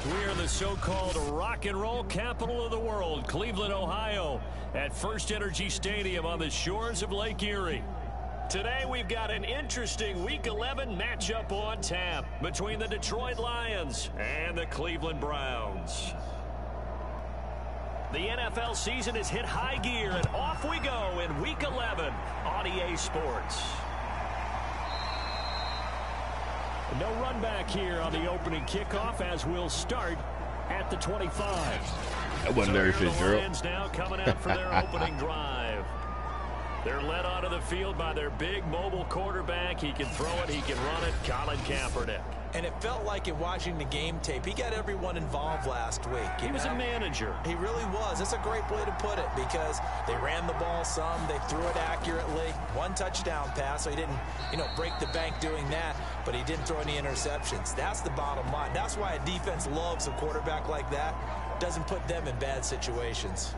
We're in the so-called rock and roll capital of the world, Cleveland, Ohio, at First Energy Stadium on the shores of Lake Erie. Today we've got an interesting Week 11 matchup on tap between the Detroit Lions and the Cleveland Browns. The NFL season has hit high gear, and off we go in Week 11 on EA Sports. No run back here on the opening kickoff as we'll start at the 25. That wasn't very Fitzgerald. The Lions now coming out for their opening drive. They're led onto the field by their big mobile quarterback. He can throw it, he can run it, Colin Kaepernick. And it felt like in watching the game tape, he got everyone involved last week. He was a manager. He really was. That's a great way to put it because they ran the ball some, they threw it accurately. One touchdown pass, so he didn't, break the bank doing that, but he didn't throw any interceptions. That's the bottom line. That's why a defense loves a quarterback like that. Doesn't put them in bad situations.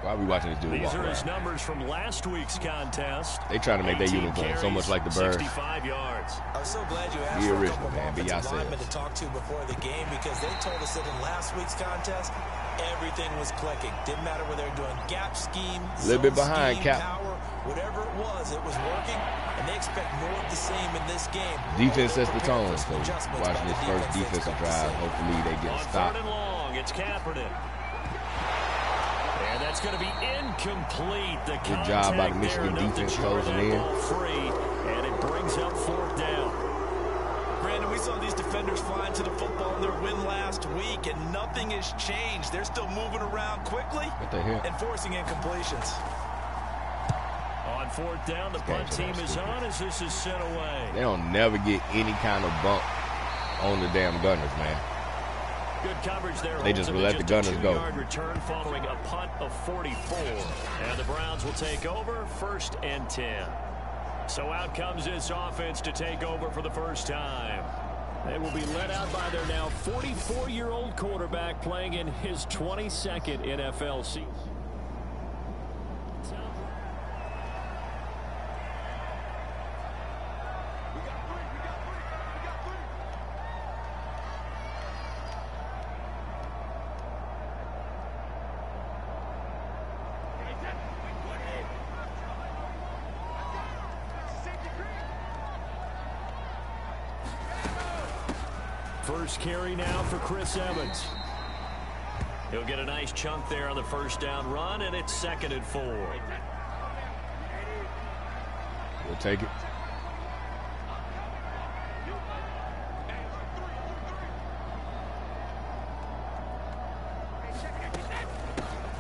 Why are we watching this dude These walk are around? his numbers from last week's contest. They trying to make their uniform so much like the Birds. 65 yards. I was so glad you asked Be for a original, couple man. Be offensive linemen yourselves. to talk to before the game because they told us that in last week's contest, everything was clicking. Didn't matter whether they were doing gap scheme, a little bit behind, scheme, Cap. power, whatever it was working, and they expect more of the same in this game. Defense sets the tone, so Adjustments by watching the this first defense, defensive drive, hopefully they get On stopped. 3rd and long, it's Kaepernick. And that's going to be incomplete. The Good job by the contact Michigan there, enough to defense jar closing that in. ball free, and it brings up 4th down. Brandon, we saw these defenders flying to the football in their win last week, and nothing has changed. They're still moving around quickly What the hell? and forcing incompletions. On 4th down, the punt team is on as this is sent away. They don't never get any kind of bump on the damn Gunners, man. Good coverage there. They just let the Gunners go. 2-yard return following a punt of 44. And the Browns will take over 1st and 10. So out comes this offense to take over for the first time. They will be led out by their now 44-year-old quarterback playing in his 22nd NFL season. First carry now for Chris Evans. He'll get a nice chunk there on the 1st down run, and it's 2nd and 4. We'll take it.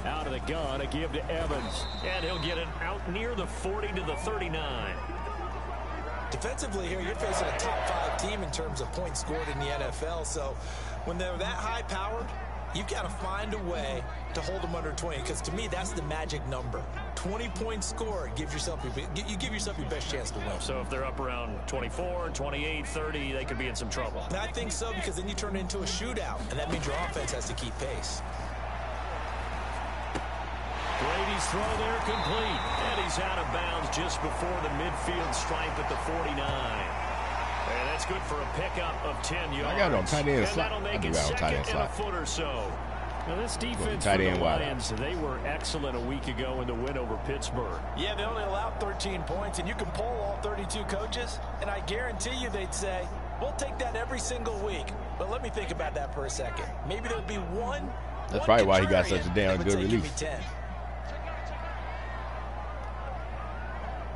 Out of the gun, a give to Evans, and he'll get it out near the 40 to the 39. Defensively here, you're facing a top 5 team in terms of points scored in the NFL. So when they're that high-powered, you've got to find a way to hold them under 20. Because to me, that's the magic number. 20 points scored, you give yourself your best chance to win. So if they're up around 24, 28, 30, they could be in some trouble. And I think so because then you turn it into a shootout, and that means your offense has to keep pace. Brady's throw there complete, and he's out of bounds just before the midfield stripe at the 49. And that's good for a pickup of 10 yards. I got it on tight end and slot. that'll I make do it got on tight 2nd end and a slot. foot or so. Now this defense tight for end the wide Lions, out. they were excellent a week ago in the win over Pittsburgh. Yeah, they only allowed 13 points, and you can poll all 32 coaches, and I guarantee you they'd say, we'll take that every single week. But let me think about that for a second. Maybe there'll be one. That's probably why he got such a damn good Give me release. 10.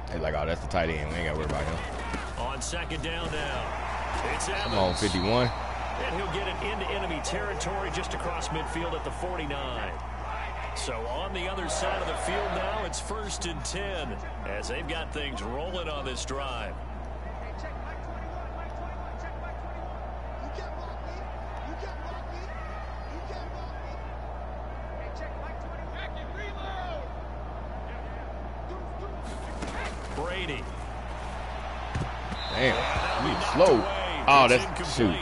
They're like, oh, that's the tight end. We ain't got to worry about him. On 2nd down now, it's Evans. Come on, 51. And he'll get it into enemy territory just across midfield at the 49. So on the other side of the field now, it's 1st and 10 as they've got things rolling on this drive. Brady. Damn, he's slow. Oh, that's shoot.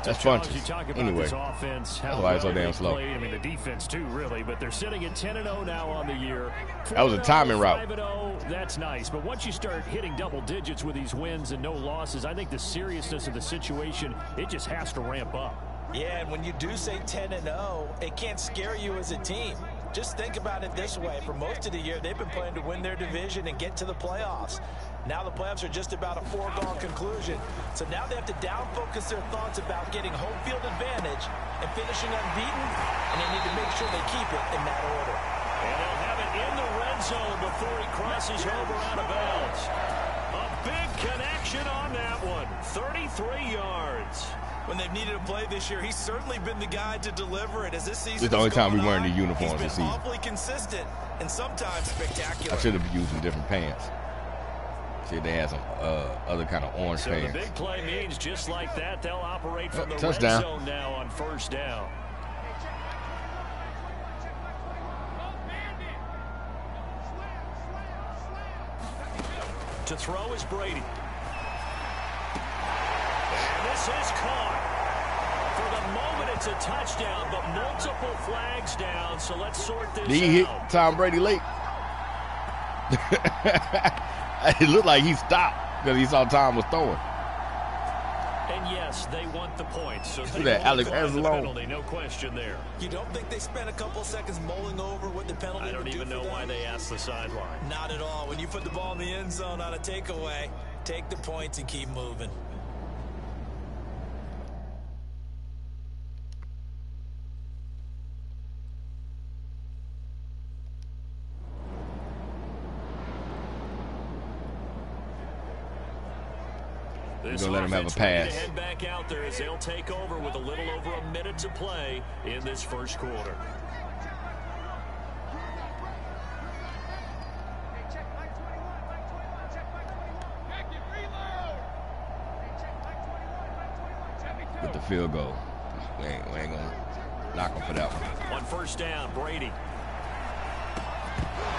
That's Funches. Anyway, that's why it's so damn slow. I mean, the defense too, really, but they're sitting at 10-0 now on the year. That was a timing route. 5-0, that's nice, but once you start hitting double digits with these wins and no losses, I think the seriousness of the situation, it just has to ramp up. Yeah, and when you do say 10-0, it can't scare you as a team. Just think about it this way. For most of the year, they've been playing to win their division and get to the playoffs. Now the playoffs are just about a foregone conclusion. So now they have to down-focus their thoughts about getting home field advantage and finishing unbeaten, and they need to make sure they keep it in that order. And they'll have it in the red zone before he crosses over out of bounds. A big connection on that one. 33 yards. When they've needed a play this year, he's certainly been the guy to deliver it. As this season It's the only time we wearing the he's uniforms been this season. awfully consistent and sometimes spectacular. I should have used some different pants. See, they had some other kind of orange pants. So the big play means just like that, they'll operate from the touchdown. red zone now on first down. To throw is Brady. And this is caught. For the moment, it's a touchdown, but multiple flags down, so let's sort this out. Did he hit Tom Brady late? It looked like he stopped because he saw Tom was throwing. And yes, they want the points. So Look at that, Alex penalty, no question there. You don't think they spent a couple seconds mulling over what the penalty I don't even know why they asked the sideline. Not at all. When you put the ball in the end zone on a takeaway, take the points and keep moving. We're going to let him have a pass. Head back out there as they'll take over with a little over a minute to play in this first quarter. With the field goal. We ain't going to knock him for that one. On first down, Brady.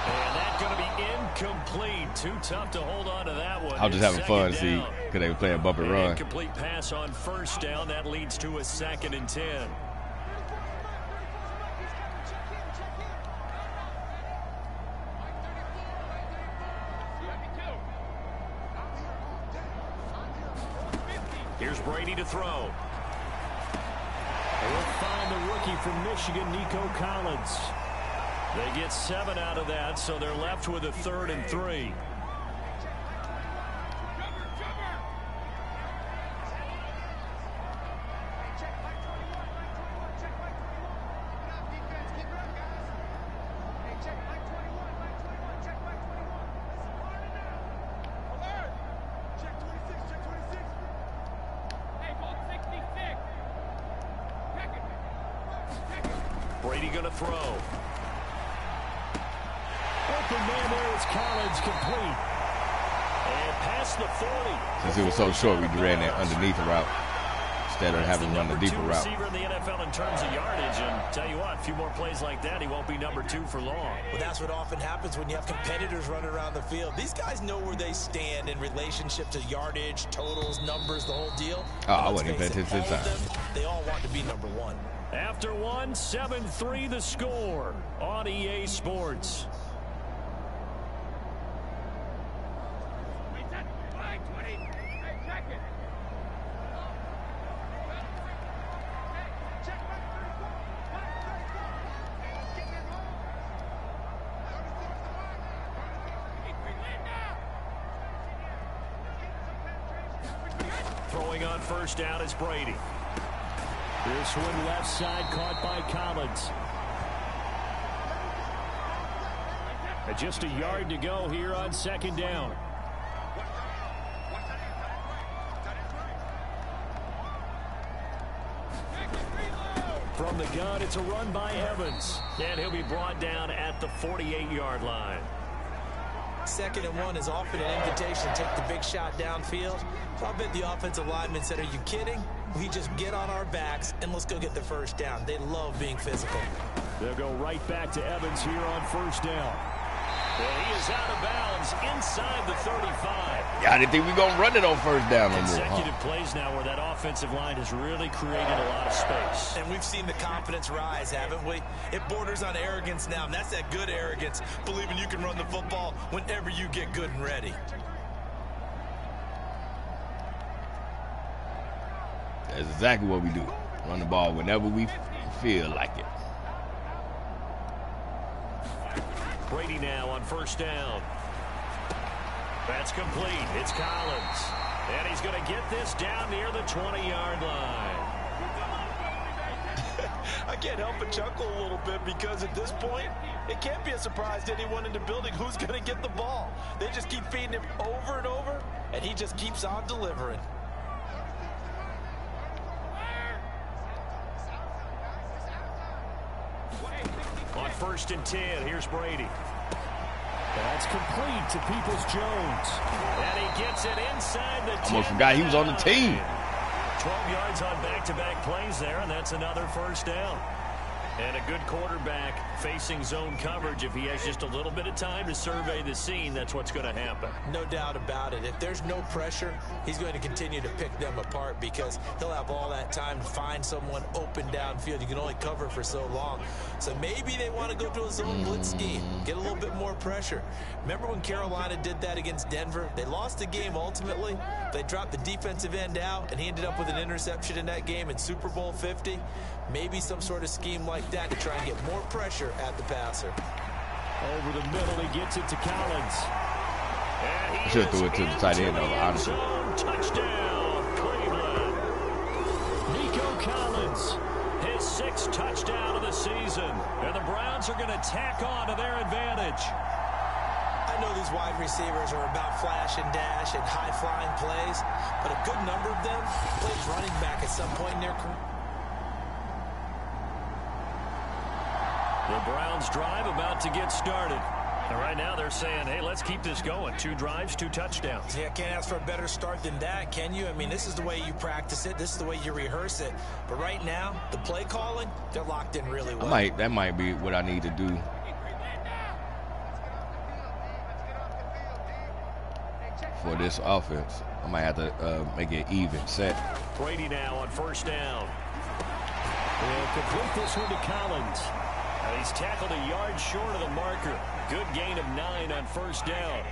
And that's going to be incomplete. Too tough to hold on to that one. I was just having fun to see because they were playing bump and run. Incomplete pass on first down. That leads to a 2nd and 10. Here's Brady to throw. They'll find the rookie from Michigan, Nico Collins. They get 7 out of that, so they're left with a 3rd and 3. Brady going to throw. Open man there is Collins, complete. And past the 40. Since it was so short, we ran that underneath the route instead of having to run the deeper route. Receiver in the NFL in terms of yardage, and tell you what, a few more plays like that, he won't be number 2 for long. Well, that's what often happens when you have competitors running around the field. These guys know where they stand in relationship to yardage, totals, numbers, the whole deal. Oh, I wasn't even paying attention this time. They all want to be number 1. After one, 7-3 the score on EA Sports. Throwing on first down is Brady. This one left side caught by Collins. And just a yard to go here on 2nd down. From the gun, it's a run by Evans. And he'll be brought down at the 48-yard line. 2nd and 1 is often an invitation to take the big shot downfield. So I bet the offensive lineman said, are you kidding? We just get on our backs and let's go get the first down. They love being physical. They'll go right back to Evans here on first down. And he is out of bounds inside the 35. Yeah, I didn't think we were going to run it on first down no more. Consecutive plays now where that offensive line has really created a lot of space. And we've seen the confidence rise, haven't we? It borders on arrogance now, and that's that good arrogance, believing you can run the football whenever you get good and ready. That's exactly what we do. Run the ball whenever we feel like it. Brady now on first down. That's complete. It's Collins. And he's going to get this down near the 20-yard line. I can't help but chuckle a little bit because at this point, it can't be a surprise to anyone in the building who's going to get the ball. They just keep feeding him over and over, and he just keeps on delivering. On 1st and 10, here's Brady. That's complete to Peoples-Jones. And he gets it inside the 10. Almost forgot he was on the team. 12 yards on back-to-back plays there, and that's another first down. And a good quarterback facing zone coverage. If he has just a little bit of time to survey the scene, that's what's going to happen. No doubt about it. If there's no pressure, he's going to continue to pick them apart because he'll have all that time to find someone open downfield. You can only cover for so long. So maybe they want to go to a zone blitz scheme, get a little bit more pressure. Remember when Carolina did that against Denver? They lost the game ultimately. They dropped the defensive end out, and he ended up with an interception in that game in Super Bowl 50. Maybe some sort of scheme like that to try and get more pressure at the passer. Over the middle, he gets it to Collins. I should have threw it to the tight end, though, honestly. Touchdown, Cleveland. Nico Collins, his 6th touchdown of the season. And the Browns are going to tack on to their advantage. I know these wide receivers are about flash and dash and high-flying plays, but a good number of them plays running back at some point in their career. The Browns drive about to get started. And right now they're saying, hey, let's keep this going. 2 drives, 2 touchdowns. Yeah, can't ask for a better start than that, can you? I mean, this is the way you practice it. This is the way you rehearse it. But right now, the play calling, they're locked in really well. That might be what I need to do. For this offense, I might have to make it even set. Brady now on first down. He'll complete this one to Collins. And he's tackled a yard short of the marker. Good gain of 9 on first down.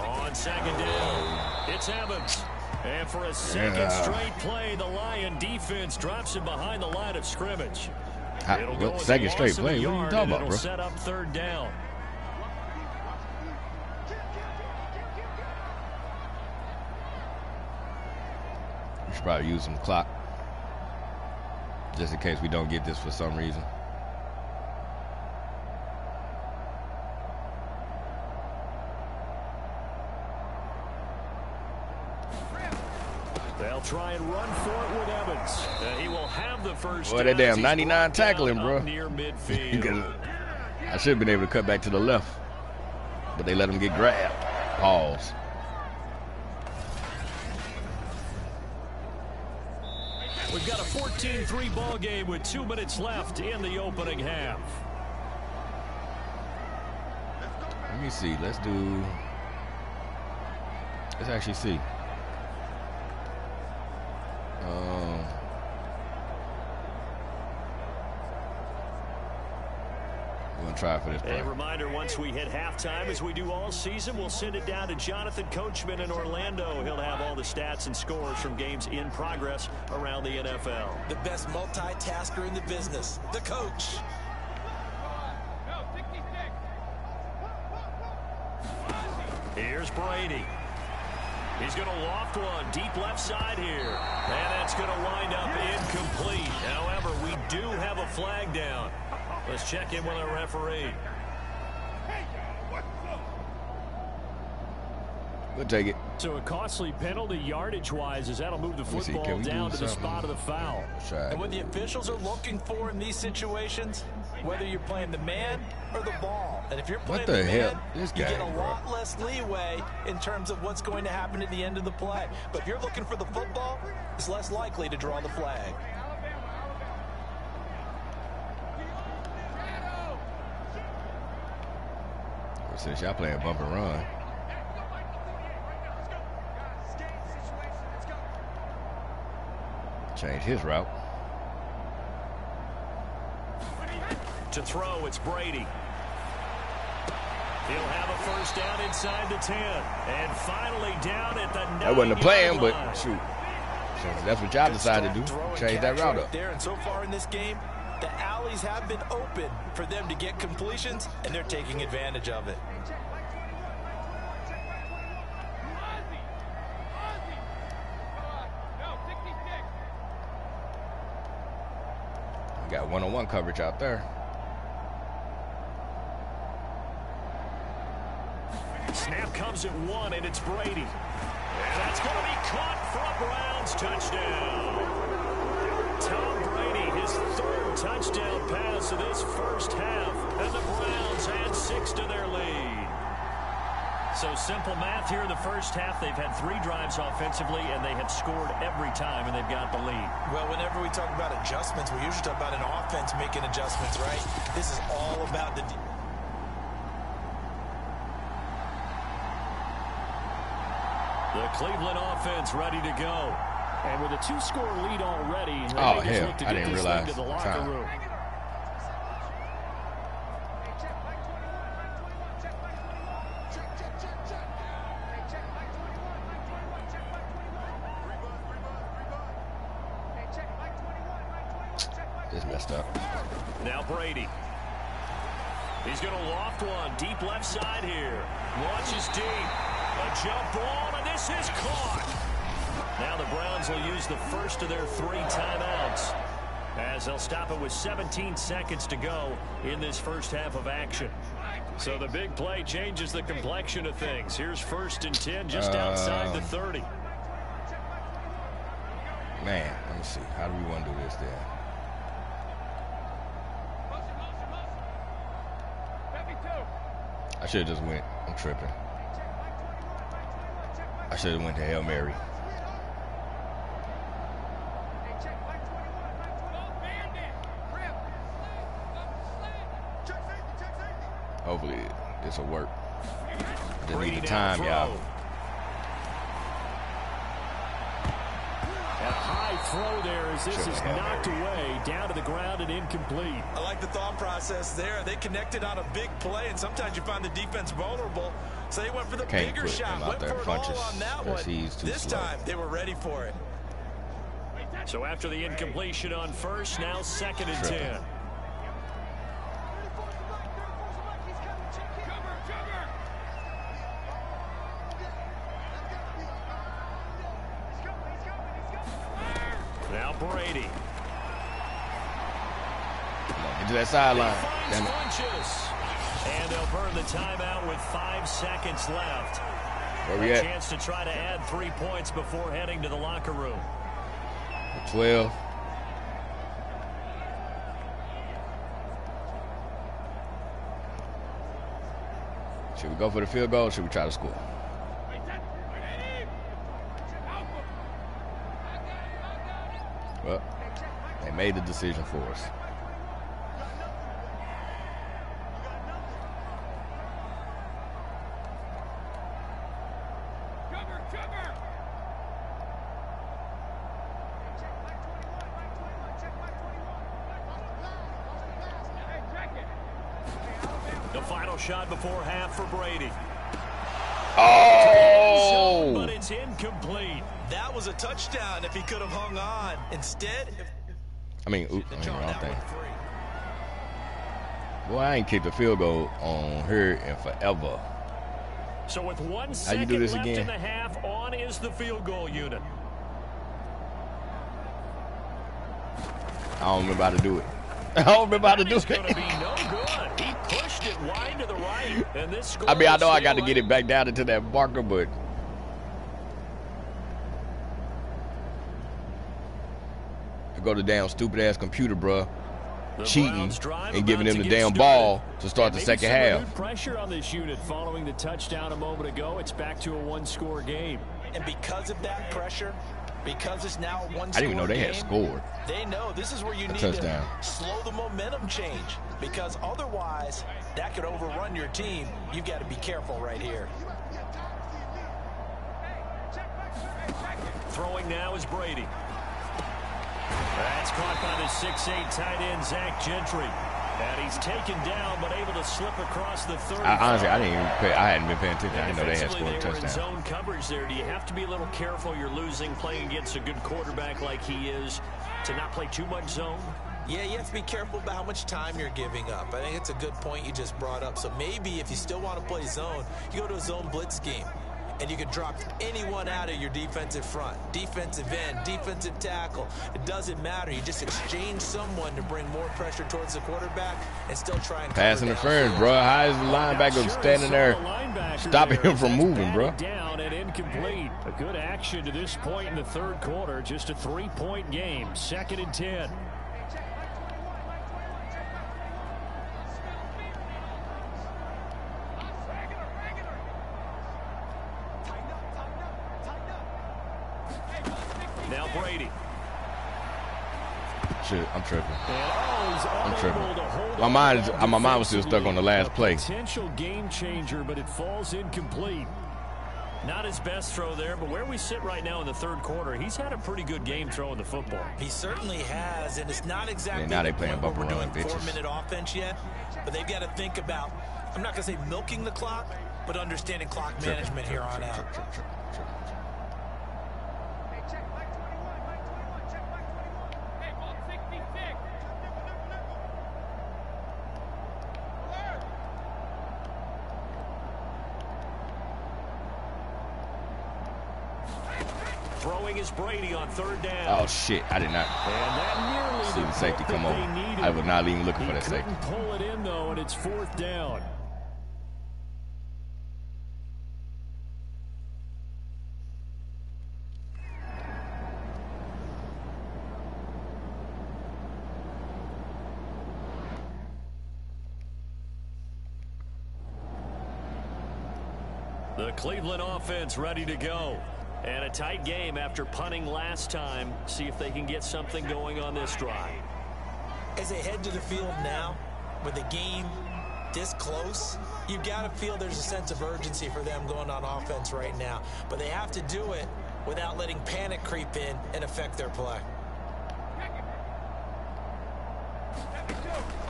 On second down, it's Evans. And for a second straight play, the Lion defense drops him behind the line of scrimmage. Second straight play? What are you talking about, bro? Set up 3rd down. We should probably use some clock just in case we don't get this for some reason. They'll try and run for it with Evans. And he will have the first. Boy, that damn 99 tackling, bro. Near midfield. I should have been able to cut back to the left, but they let him get grabbed. Pause. We've got a 14-3 ball game with 2 minutes left in the opening half. Let me see. Let's actually see. We're going to try for this play. A reminder, once we hit halftime, as we do all season, we'll send it down to Jonathan Coachman in Orlando. He'll have all the stats and scores from games in progress around the NFL. The best multitasker in the business, the coach. Here's Brady. He's going to loft one deep left side here. And that's going to wind up incomplete. However, we do have a flag down. Let's check in with our referee. We'll take it. So a costly penalty yardage-wise as that'll move the football down to the spot of the foul. And what the officials are looking for in these situations, whether you're playing the man or the ball. And if you're playing the man, you get a lot less leeway in terms of what's going to happen at the end of the play. But if you're looking for the football, it's less likely to draw the flag. Since y'all playing bump and run. Change his route. To throw, it's Brady. He'll have a first down inside the 10. And finally down at the 9-yard line. That wasn't the plan, but shoot. So that's what y'all decided to do. Change that route up. There, and so far in this game, the alleys have been open for them to get completions, and they're taking advantage of it. Got one-on-one coverage out there. Snap comes at 1, and it's Brady. And that's going to be caught for a Browns touchdown. Tom Brady, his 3rd touchdown pass of this first half, and the Browns add 6 to their lead. So simple math here in the first half. They've had 3 drives offensively, and they have scored every time, and they've got the lead. Well, whenever we talk about adjustments, we usually talk about an offense making adjustments, right? This is all about the... The Cleveland offense ready to go. And with a 2-score lead already, oh, hell, I didn't realize to the locker room. Just messed up. Now Brady. He's going to loft one deep left side here. Launches deep. A jump ball, and this is caught. Now the Browns will use the first of their 3 timeouts, as they'll stop it with 17 seconds to go in this first half of action. So the big play changes the complexion of things. Here's 1st and 10 just outside the 30. Man, let me see. How do we want to do this there? I should have just went. I'm tripping. I should have went to Hail Mary. Hopefully this will work. Just need the time, y'all. A high throw there as this is knocked away, down to the ground and incomplete. I like the thought process there. They connected on a big play, and sometimes you find the defense vulnerable. So they went for the bigger shot, went for it all on that one. This time they were ready for it. So after the incompletion on first, now 2nd and 10. Now Brady. Into that sideline. And they'll burn the timeout with 5 seconds left. Where we at? A chance to try to add 3 points before heading to the locker room. 12. Should we go for the field goal or should we try to score? Well, they made the decision for us. The final shot before half for Brady. Oh! But it's incomplete. That was a touchdown if he could have hung on. Instead, wrong thing. Boy, I ain't kicked a field goal on her in forever. So with 1 second left in the half, on is the field goal unit. I don't remember how to do it. I don't remember how to do it. Going to be no good. He pushed it wide to the right, and this score. I mean, I know I got to get it back down into that marker, but I go to damn stupid ass computer, bruh, cheating and giving them the damn ball to start the second half. Pressure on this unit following the touchdown a moment ago. It's back to a 1-score game, and because of that pressure, because it's now a 1-score game, I didn't even know they had scored. They know this is where you need to slow the momentum change, because otherwise that could overrun your team. You've got to be careful right here. Throwing now is Brady. That's caught by the 6'8" tight end, Zach Gentry. And he's taken down, but able to slip across the 30. Honestly, I hadn't been paying attention. I didn't know they had scored a touchdown. In zone coverage there. Do you have to be a little careful? You're losing, playing against a good quarterback like he is, to not play too much zone? Yeah, you have to be careful about how much time you're giving up. I think it's a good point you just brought up. So maybe if you still want to play zone, you go to a zone blitz scheme. And you can drop anyone out of your defensive front, defensive end, defensive tackle. It doesn't matter. You just exchange someone to bring more pressure towards the quarterback and still try and pass interference, bro. How is the linebacker standing there stopping him from moving, bro? Down and incomplete. A good action to this point in the third quarter. Just a 3-point game. 2nd and 10. Now Brady. Shit, I'm tripping. I'm tripping. My mind was still stuck on the last play. Potential game changer, but it falls incomplete. Not his best throw there, but where we sit right now in the third quarter, he's had a pretty good game throwing the football. He certainly has, and it's not exactly now they playing bumper run, bitches. 4-minute offense yet, but they've got to think about, I'm not going to say milking the clock, but understanding clock management here on out. Throwing is Brady on 3rd down. Oh, shit. I did not see the safety come over. I was not even looking for that safety. Pull it in, though, and it's 4th down. The Cleveland offense ready to go. And a tight game after punting last time. See if they can get something going on this drive. As they head to the field now, with the game this close, you've got to feel there's a sense of urgency for them going on offense right now. But they have to do it without letting panic creep in and affect their play.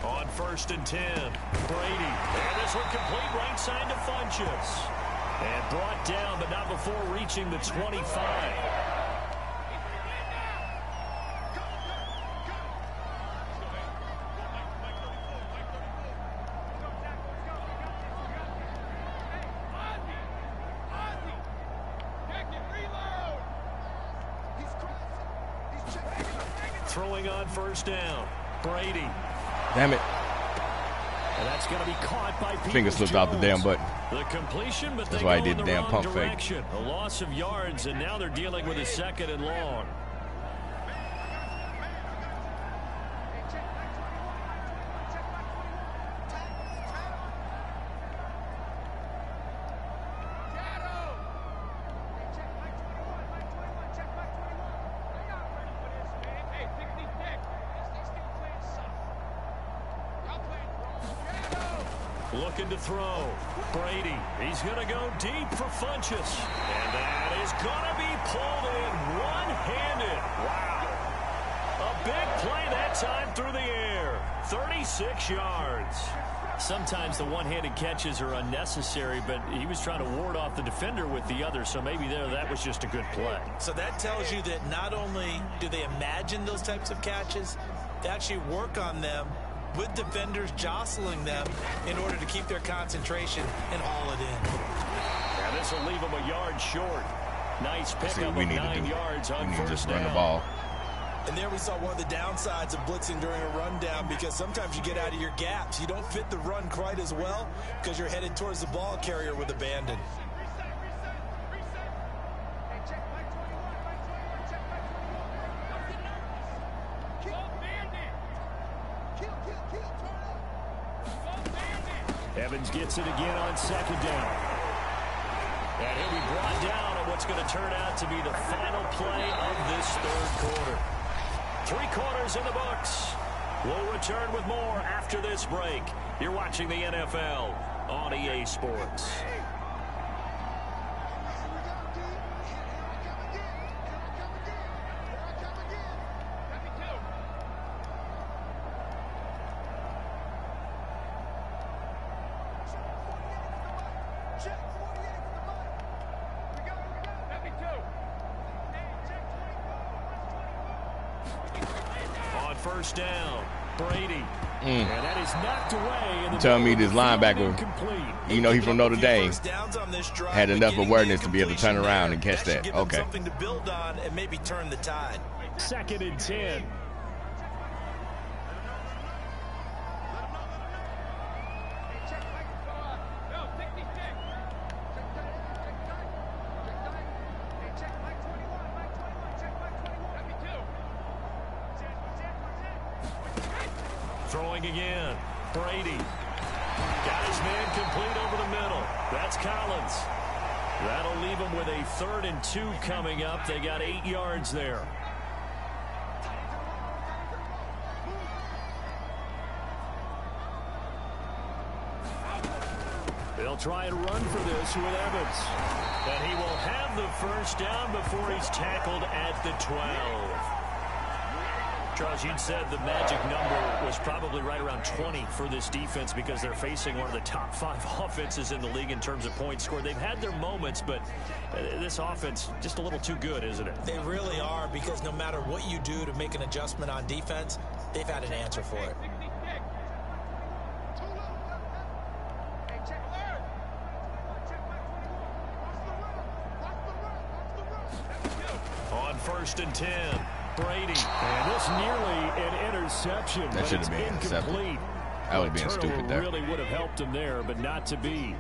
On 1st and 10, Brady. And this one complete right side to Funchess. And brought down, but not before reaching the 25. Throwing on 1st down, Brady. Damn it. And that's going to be caught by finger slipped off the damn button. The completion, but that's why he did the damn pump fake. A loss of yards, and now they're dealing with a 2nd and long. Looking to throw. Brady. He's going to go deep for Funchess. And that is going to be pulled in one-handed. Wow. A big play that time through the air. 36 yards. Sometimes the one-handed catches are unnecessary, but he was trying to ward off the defender with the other, so maybe that was just a good play. So that tells you that not only do they imagine those types of catches, they actually work on them with defenders jostling them in order to keep their concentration and haul it in. Yeah, this will leave them a yard short. Nice pickup of 9 yards on 1st down. We need to just run the ball. And there we saw one of the downsides of blitzing during a rundown, because sometimes you get out of your gaps. You don't fit the run quite as well because you're headed towards the ball carrier with abandon. Evans gets it again on 2nd down. And he'll be brought down on what's going to turn out to be the final play of this 3rd quarter. 3 quarters in the books. We'll return with more after this break. You're watching the NFL on EA Sports. first down. Brady. And that is knocked away. In the Tell me this linebacker, you know he's from Notre Dame, had enough awareness to be able to turn around and catch that. Okay. Something to build on and maybe turn the tide. 2nd and 10. Throwing again. Brady. Got his man complete over the middle. That's Collins. That'll leave him with a 3rd and 2 coming up. They got 8 yards there. They'll try and run for this with Evans. And he will have the first down before he's tackled at the 12. Charles, you'd said the magic number was probably right around 20 for this defense because they're facing one of the top 5 offenses in the league in terms of points scored. They've had their moments, but this offense just a little too good, isn't it? They really are, because no matter what you do to make an adjustment on defense, they've had an answer for it. On 1st and 10. Brady, and this nearly an interception. That should have been incomplete. That would have been stupid there. Really would have helped him there, but not to be.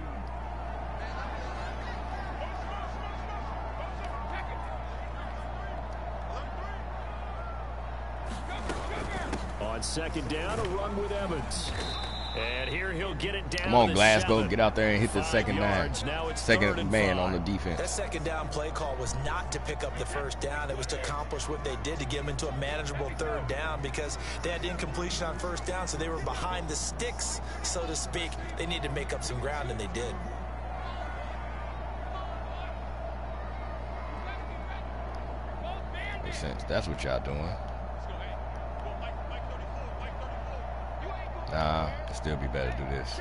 On 2nd down, a run with Evans. And here he'll get it down. Come on, Glasgow, 7. get out there and hit the 2nd man. Second man 5. on the defense. That 2nd down play call was not to pick up the first down. It was to accomplish what they did, to get them into a manageable 3rd down, because they had incompletion on 1st down, so they were behind the sticks, so to speak. They needed to make up some ground, and they did. Makes sense. That's what y'all doing. Nah, it'd still be better to do this.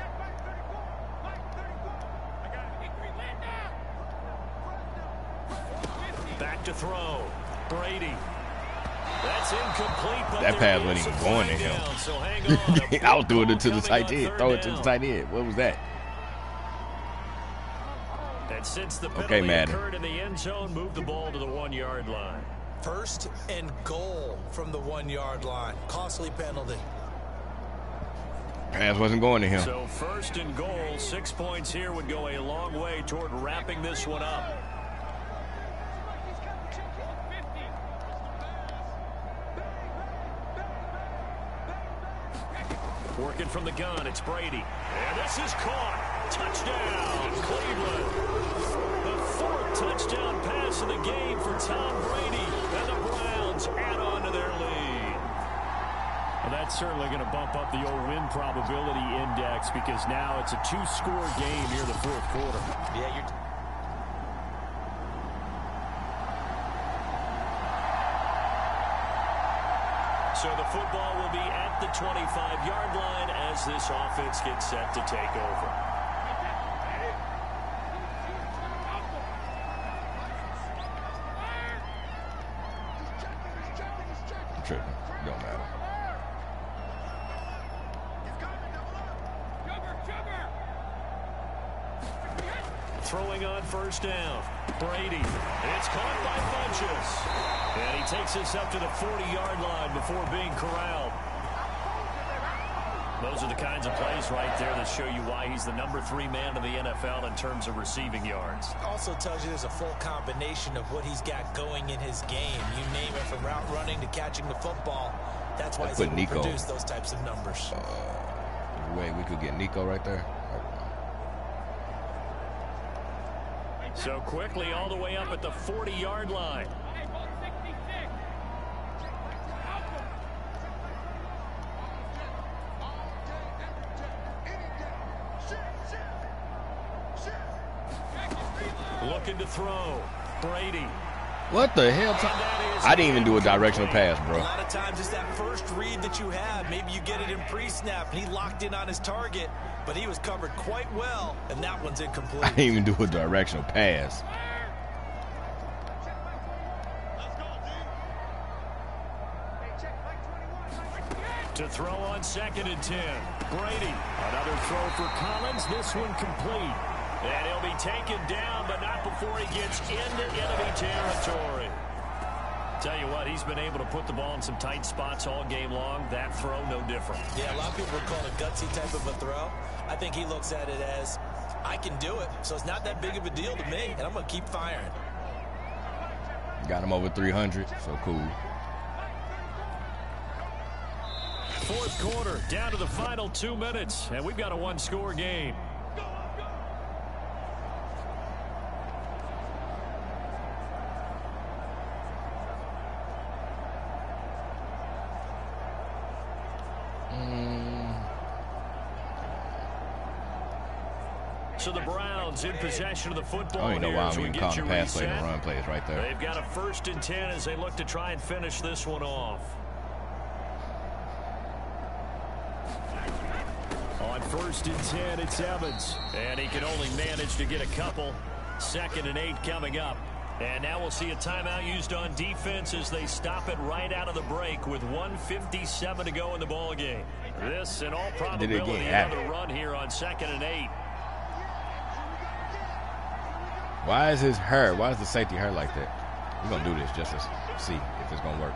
Back to throw. Brady. That's incomplete. But that pass wasn't even going to him. So hang on. I was doing it to the tight end. Throw it to the tight end. What was that? And since the penalty occurred in the end zone, move the ball to the 1-yard line. 1st and goal from the 1-yard line. Costly penalty. Pass wasn't going to him. So 1st and goal, 6 points here would go a long way toward wrapping this one up. Working from the gun, it's Brady. And this is caught. Touchdown, Cleveland. The 4th touchdown pass of the game for Tom Brady. And the Browns add on to their lead. Well, that's certainly going to bump up the old win probability index, because now it's a 2-score game here in the 4th quarter. Yeah, So the football will be at the 25-yard line as this offense gets set to take over. I'm tripping. Don't matter. Throwing on 1st down. Brady. It's caught by Funchess. And he takes us up to the 40-yard line before being corralled. Those are the kinds of plays right there that show you why he's the number 3 man in the NFL in terms of receiving yards. Also tells you there's a full combination of what he's got going in his game. You name it, from route running to catching the football. That's why he's able to produce those types of numbers. Wait, we could get Nico right there. So quickly all the way up at the 40-yard line. Looking to throw. Brady. What the hell? I didn't even do a directional pass, bro. A lot of times it's that first read that you have. Maybe you get it in pre-snap, and he locked in on his target, but he was covered quite well, and that one's incomplete. I didn't even do a directional pass. To throw on 2nd and 10. Brady. Another throw for Collins. This one complete. And he'll be taken down, but not before he gets into enemy territory. Tell you what, he's been able to put the ball in some tight spots all game long. That throw, no different. Yeah, a lot of people call it a gutsy type of a throw. I think he looks at it as, I can do it, so it's not that big of a deal to me, and I'm going to keep firing. Got him over 300, so cool. 4th quarter, down to the final 2 minutes, and we've got a 1-score game. So the Browns in possession of the football. I don't even know why I'm even calling the pass play and run plays right there. They've got a 1st and 10 as they look to try and finish this one off. On 1st and 10, it's Evans. And he can only manage to get a couple. 2nd and 8 coming up. And now we'll see a timeout used on defense as they stop it right out of the break with 1:57 to go in the ball game. This, in all probability, another run here on 2nd and 8. Why is his hair? Why is the safety hair like that? We're going to do this just to see if it's going to work.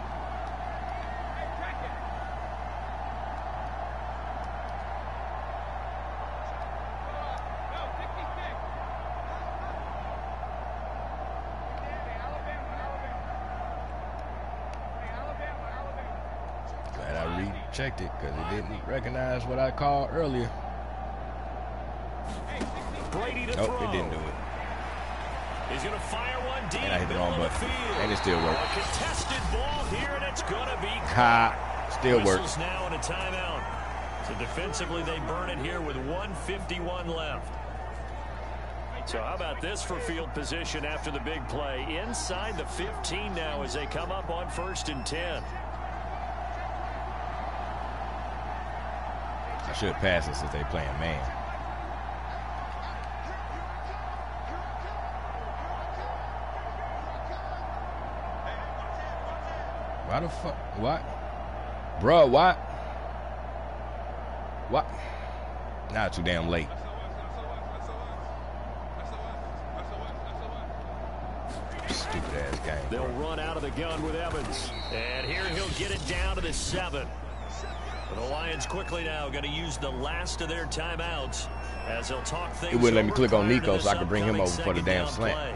Glad I rechecked it because it didn't recognize what I called earlier. Nope, it didn't do it. He's going to fire one deep. And I hit the wrong button. And it still worked. A contested ball here, and it's going to be still works. Now in a timeout. So defensively, they burn it here with 1:51 left. So how about this for field position after the big play? Inside the 15 now as they come up on 1st and 10. I should pass it since they playing man. Why the fuck? What? Bruh, what? What? Now too damn late. Stupid ass game. They'll run out of the gun with Evans. And here he'll get it down to the 7. But the Lions quickly now going to use the last of their timeouts as they'll talk things. It wouldn't let me click on Nico so I could bring him over for the damn slant. Play.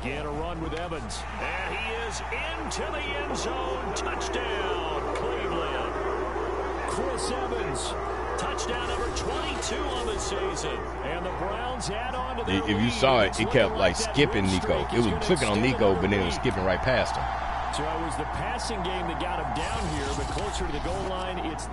Again, a run with Evans. And he is into the end zone. Touchdown, Cleveland. Chris Evans. Touchdown number 22 on the season. And the Browns add on to their If you saw it, it kept like skipping Nico. It was clicking on Nico, but then it was skipping right past him. So it was the passing game that got him down here, but closer to the goal line, it's...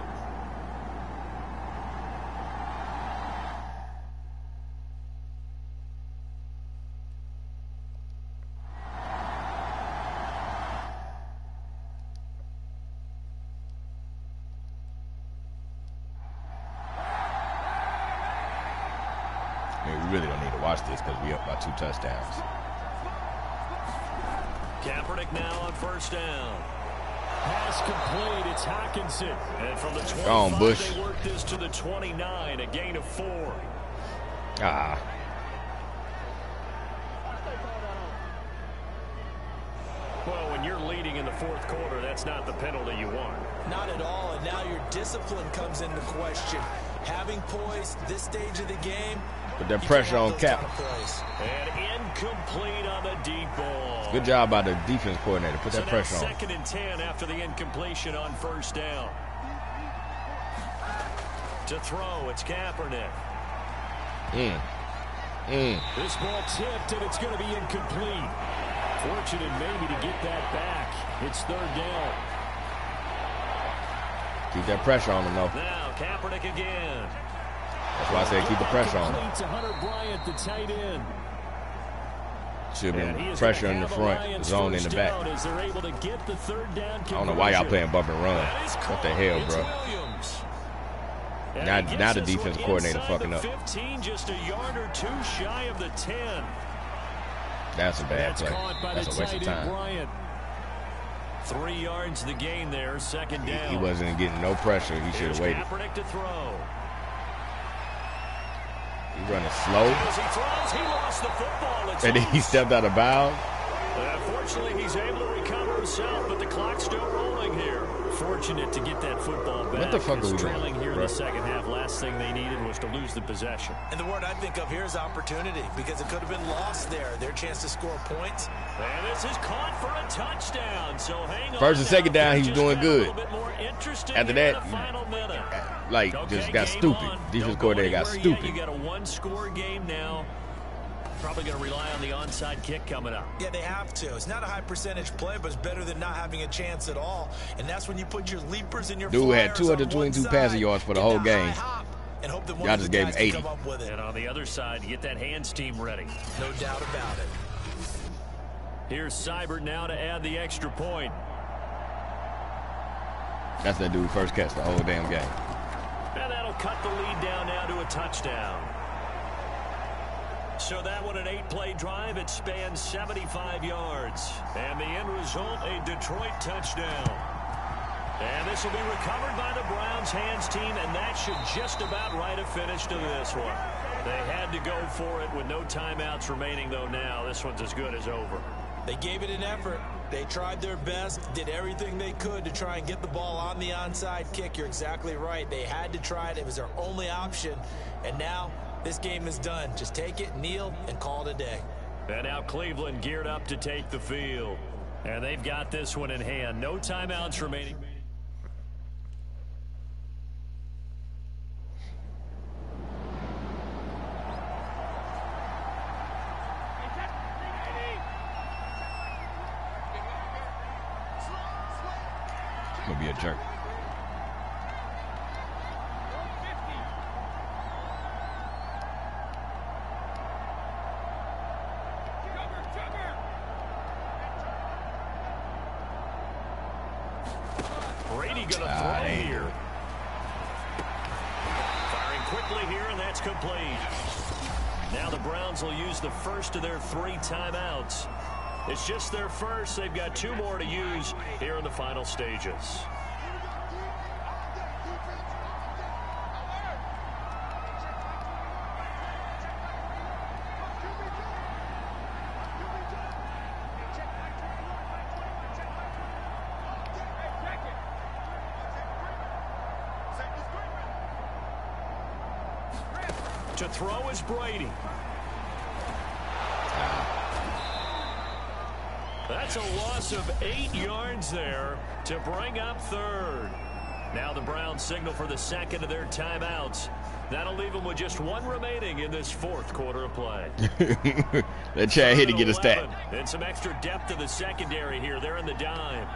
We really don't need to watch this because we up by 2 touchdowns. Kaepernick now on 1st down. Pass complete. It's Hockenson. And from the 25, on, Bush. They work this to the 29. A gain of 4. Well, when you're leading in the 4th quarter, that's not the penalty you want. Not at all, and now your discipline comes into question. Having poise this stage of the game. Put that pressure on Cap. And incomplete on the deep ball. Good job by the defense coordinator. Put that pressure on. 2nd and 10 after the incompletion on 1st down. To throw, it's Kaepernick. This ball tipped, and it's going to be incomplete. Fortunate maybe to get that back. It's 3rd down. Keep that pressure on him, though. Now, Kaepernick again. That's why I said keep the pressure on him. To Hunter Bryant, the tight end. Should have been pressure in the front, zone in the back. I don't know why y'all playing bump and run. What the hell, bro? Now the defense coordinator fucking up. 15, just a yard or two shy of the 10. That's a bad play. That's a waste of time. 3 yards the gain there, second down. He wasn't getting no pressure. He should have waited. To throw. He running slow. As he throws, he lost the football. And then he stepped out of bounds. Fortunately, he's able to recover himself, but the clock's still rolling here. Fortunate to get that football back. What the fuck are we trailing doing, here bro? in the second half. Last thing they needed was to lose the possession. And the word I think of here is opportunity, because it could have been lost there. Their chance to score points. And this is caught for a touchdown. So hang on. First and second down, he's doing good. After that, just got stupid. Defense coordinator got stupid. You got a one-score game now. Probably going to rely on the onside kick coming up. Yeah, they have to. It's not a high percentage play, but it's better than not having a chance at all. And that's when you put your leapers and your dude had 222 passing yards for the whole game. Y'all just gave him 80. And on the other side, get that hands team ready. No doubt about it. Here's Seibert now to add the extra point. That's that dude first catch the whole damn game. And that'll cut the lead down now to a touchdown. So that one, an 8-play drive. It spans 75 yards. And the end result, a Detroit touchdown. And this will be recovered by the Browns hands team, and that should just about write a finish to this one. They had to go for it with no timeouts remaining, though now. This one's as good as over. They gave it an effort. They tried their best, did everything they could to try and get the ball on the onside kick. You're exactly right. They had to try it. It was their only option. And now this game is done. Just take it, kneel, and call it a day. And now Cleveland geared up to take the field. And they've got this one in hand. No timeouts remaining. Gonna be a jerk. Brady gonna throw here. Firing quickly here, and that's complete. Now the Browns will use the first of their 3 timeouts. It's just their first. They've got 2 more to use here in the final stages. To throw is Brady. That's a loss of 8 yards there to bring up third. Now the Browns signal for the second of their timeouts. That'll leave them with just 1 remaining in this 4th quarter of play. Let Chad hit to get a stat. And some extra depth to the secondary here. They're in the dime.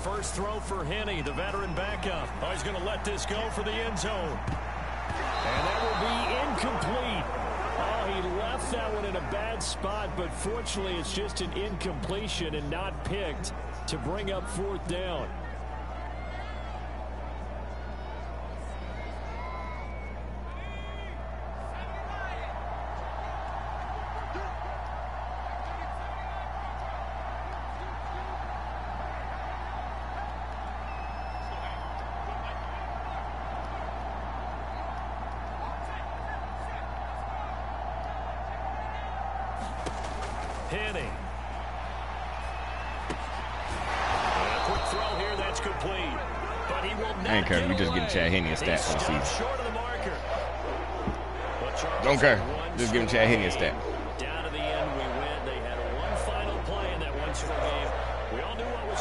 First throw for Henney, the veteran backup. Oh, he's going to let this go for the end zone. And that will be incomplete. Oh, he left that one in a bad spot, but fortunately it's just an incompletion and not picked to bring up 4th down. Henney. A quick throw here, that's complete. But he will not I ain't care. We just getting Chad Henney a stat for the season. Short of the marker. Don't care. Just giving Chad Henney a stat. Down to the end, we win. They had one final play in that one-score game.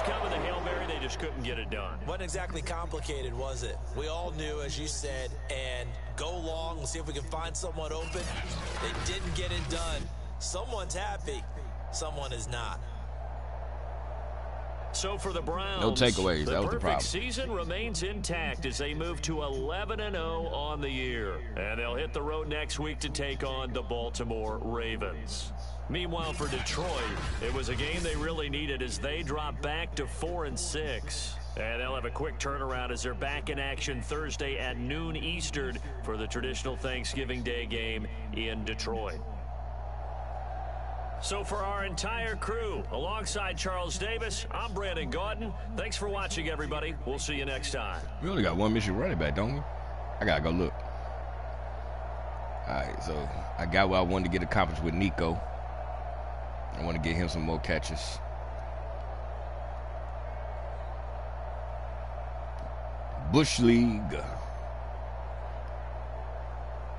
coming, the Hail Mary, they just couldn't get it done. Wasn't exactly complicated, was it? We all knew, as you said, and go long, we'll see if we can find someone open. They didn't get it done. Someone's happy, someone is not. So for the Browns, no takeaways. That was the problem. The season remains intact as they move to 11-0 on the year. And they'll hit the road next week to take on the Baltimore Ravens. Meanwhile, for Detroit, it was a game they really needed as they drop back to 4-6. And they'll have a quick turnaround as they're back in action Thursday at noon Eastern for the traditional Thanksgiving Day game in Detroit. So for our entire crew, alongside Charles Davis, I'm Brandon Gaudin. Thanks for watching, everybody. We'll see you next time. We only got one Michigan running back, don't we? I got to go look. All right, so I got what I wanted to get accomplished with Nico. I want to get him some more catches. Bush League.